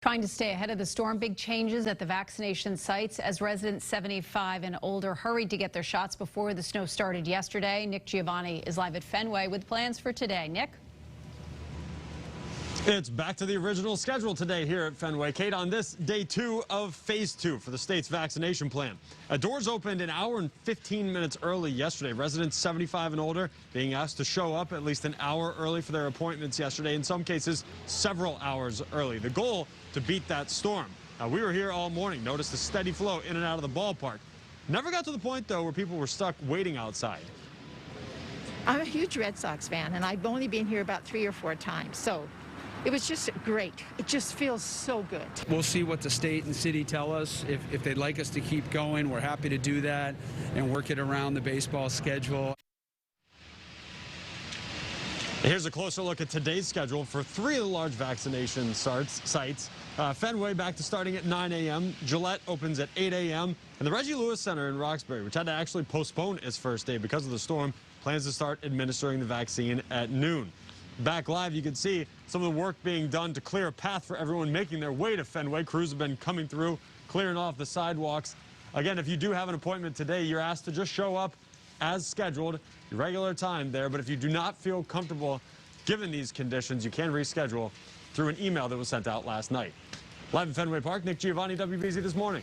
Trying to stay ahead of the storm, big changes at the vaccination sites as residents 75 and older hurried to get their shots before the snow started yesterday. Nick Giovanni is live at Fenway with plans for today. Nick? It's back to the original schedule today here at Fenway. Kate, on this day 2 of phase 2 for the state's vaccination plan. Doors opened an hour and 15 minutes early yesterday. Residents 75 and older being asked to show up at least an hour early for their appointments yesterday, in some cases several hours early. The goal to beat that storm. We were here all morning, noticed a steady flow in and out of the ballpark. Never got to the point, though, where people were stuck waiting outside. I'm a huge Red Sox fan, and I've only been here about 3 or 4 times, so it was just great. It just feels so good. We'll see what the state and city tell us. If they'd like us to keep going, we're happy to do that and work it around the baseball schedule. Here's a closer look at today's schedule for 3 of the large vaccination sites. Fenway back to starting at 9 a.m. Gillette opens at 8 a.m. And the Reggie Lewis Center in Roxbury, which had to actually postpone its first day because of the storm, plans to start administering the vaccine at noon. Back live, you can see some of the work being done to clear a path for everyone making their way to Fenway. Crews have been coming through, clearing off the sidewalks. Again, if you do have an appointment today, you're asked to just show up as scheduled, your regular time there. But if you do not feel comfortable given these conditions, you can reschedule through an email that was sent out last night. Live in Fenway Park, Nick Giovanni, WBZ This Morning.